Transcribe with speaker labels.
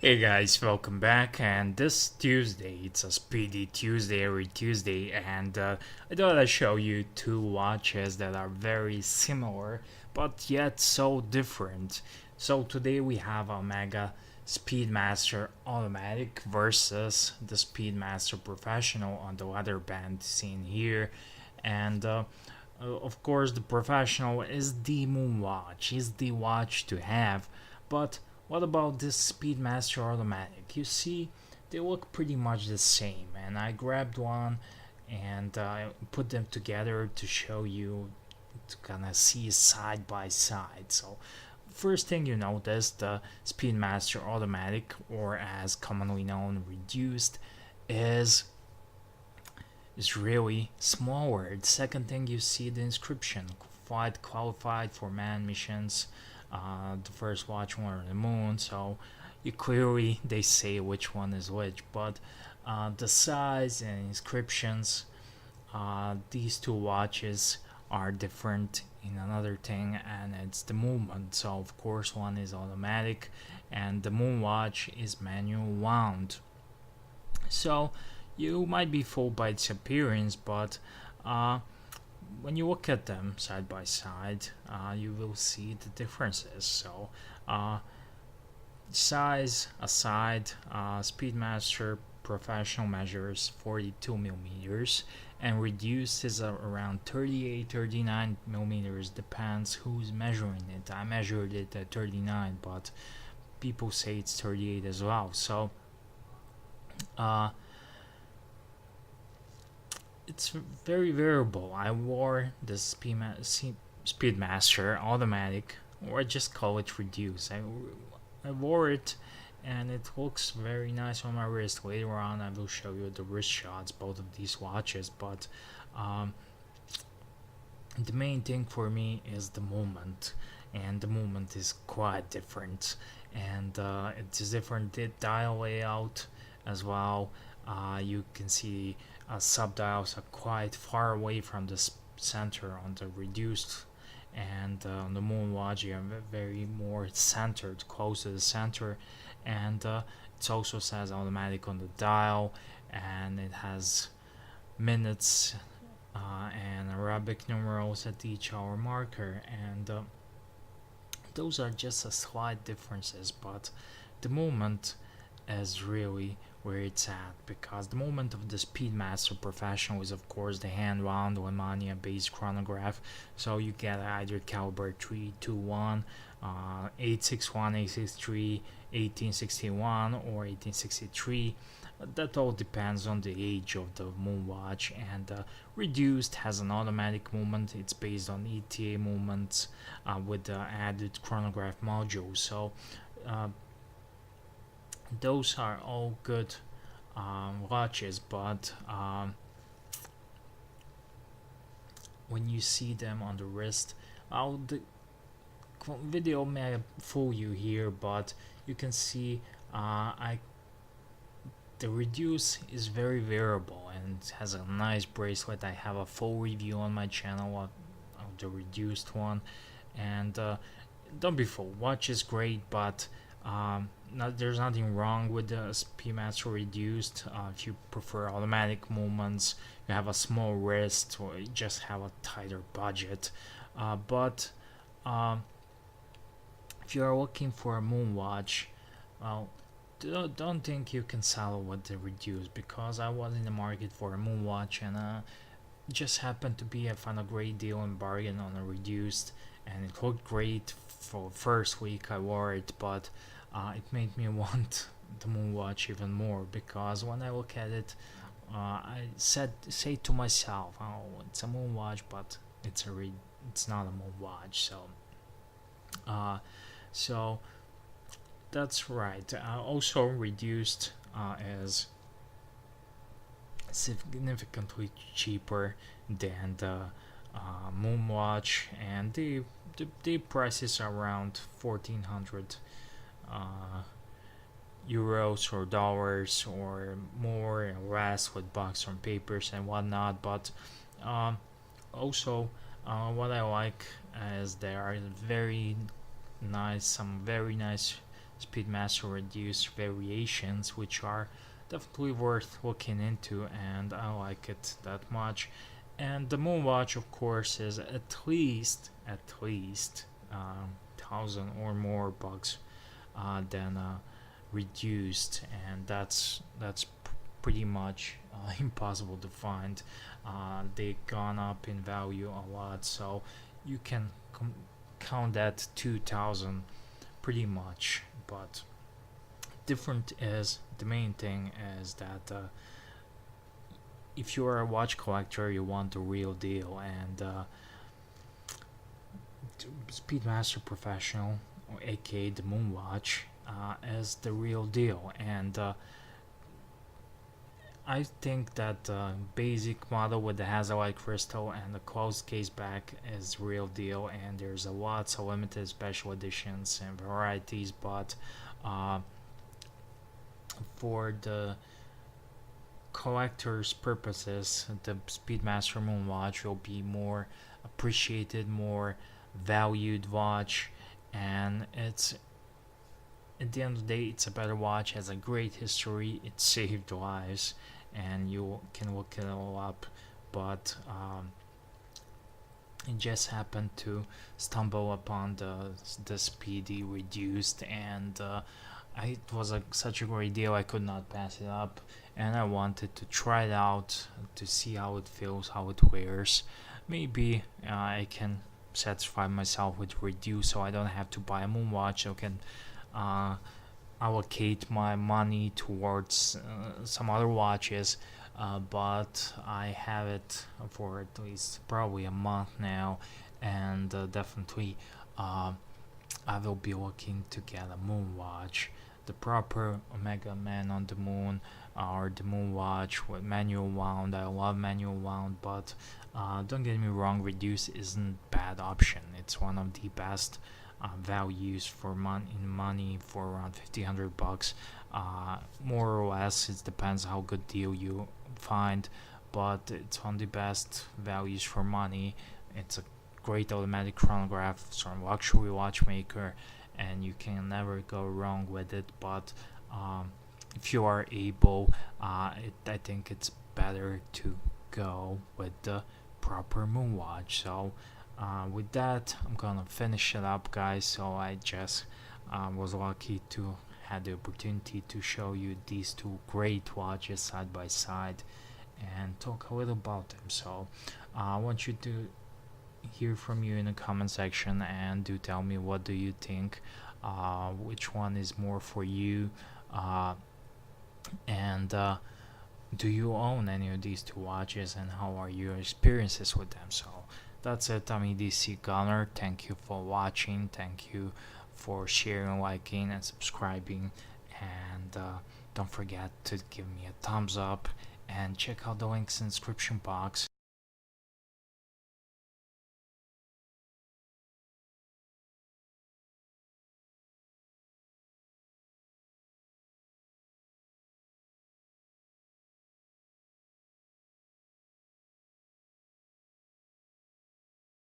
Speaker 1: Hey guys, welcome back. And this Tuesday, it's a speedy Tuesday every Tuesday, and I thought I'd show you two watches that are very similar but yet so different. So today we have Omega Speedmaster Automatic versus the Speedmaster Professional on the leather band seen here, and of course the Professional is the Moonwatch, is the watch to have, but what about this Speedmaster Automatic? You see, they look pretty much the same, and I grabbed one and put them together to show you, to kind of see side by side. So, first thing you notice, the Speedmaster Automatic, or as commonly known, reduced, is really smaller. The second thing you see the inscription, flight qualified for manned missions, the first watch one on the moon, so you clearly they say which one is which, but the size and inscriptions, these two watches are different in another thing, and it's the movement. So of course one is automatic and the Moonwatch is manual wound. So you might be fooled by its appearance, but when you look at them side by side, you will see the differences. So, size aside, Speedmaster Professional measures 42 millimeters and reduced is around 38, 39 millimeters, depends who's measuring it. I measured it at 39, but people say it's 38 as well. So, uh, it's very variable. I wore the Speedmaster Automatic, or I just call it Reduce. I wore it and it looks very nice on my wrist. Later on, I will show you the wrist shots, both of these watches, but um, the main thing for me is the movement, and the movement is quite different, and it's a different dial layout as well. You can see subdials are quite far away from the center on the reduced, and on the Moonwatch you are very more centered, close to the center, and it also says automatic on the dial, and it has minutes and Arabic numerals at each hour marker, and those are just a slight differences, but the movement is really where it's at, because the movement of the Speedmaster Professional is of course the hand wound Lemania based chronograph, so you get either caliber 321, 861, 863, 1861 or 1863. That all depends on the age of the Moonwatch, and reduced has an automatic movement. It's based on ETA movements with the added chronograph module. So those are all good watches, but when you see them on the wrist, the video may fool you here, but you can see the reduce is very variable and it has a nice bracelet. I have a full review on my channel of the reduced one, and don't be fooled. Watch is great, but there's nothing wrong with the Speedmaster reduced. If you prefer automatic movements, you have a small wrist, or you just have a tighter budget. But if you are looking for a Moonwatch, well, don't think you can settle with the reduced, because I was in the market for a Moonwatch, and just happened to be I found a great deal and bargain on a reduced, and it looked great for first week I wore it, but it made me want the Moonwatch even more, because when I look at it, I say to myself, oh, it's a Moonwatch, but it's not a Moonwatch. So that's right. Also reduced is significantly cheaper than the Moonwatch, and the prices are around 1400 euros or dollars, or more and less with box on papers and whatnot. But also what I like is there are very nice, some very nice Speedmaster reduced variations, which are definitely worth looking into, and I like it that much. And the Moonwatch, of course, is at least 1,000 or more bucks than reduced, and that's pretty much impossible to find. They've gone up in value a lot, so you can count that 2,000 pretty much. But different is the main thing is that if you're a watch collector, you want the real deal, and Speedmaster Professional, or aka the Moonwatch, is the real deal. And I think that the basic model with the Hazellite crystal and the closed case back is the real deal, and there's a lots of limited special editions and varieties, but for the collector's purposes, the Speedmaster Moonwatch will be more appreciated, more valued watch, and it's at the end of the day, it's a better watch, has a great history, it saved lives, and you can look it all up. But it just happened to stumble upon the Speedy reduced, and it was such a great deal, I could not pass it up, and I wanted to try it out to see how it feels, how it wears. Maybe I can satisfy myself with reduce, so I don't have to buy a Moonwatch. I can allocate my money towards some other watches, but I have it for at least probably a month now, and definitely I will be looking to get a Moonwatch, the proper Omega Man on the Moon, or the Moonwatch with manual wound. I love manual wound, but don't get me wrong, reduce isn't a bad option. It's one of the best values for money for around $1,500, more or less. It depends how good deal you find, but it's one of the best values for money. It's a great automatic chronograph from luxury watchmaker, and you can never go wrong with it. But if you are able, I think it's better to go with the proper Moonwatch. So with that, I'm gonna finish it up, guys. So I just was lucky to have the opportunity to show you these two great watches side by side and talk a little about them. So I want you to hear from you in the comment section, and do tell me what do you think, which one is more for you, and do you own any of these two watches, and how are your experiences with them? So that's it. I'm edcgunner. Thank you for watching. Thank you for sharing, liking, and subscribing, and don't forget to give me a thumbs up, and check out the links in the description box.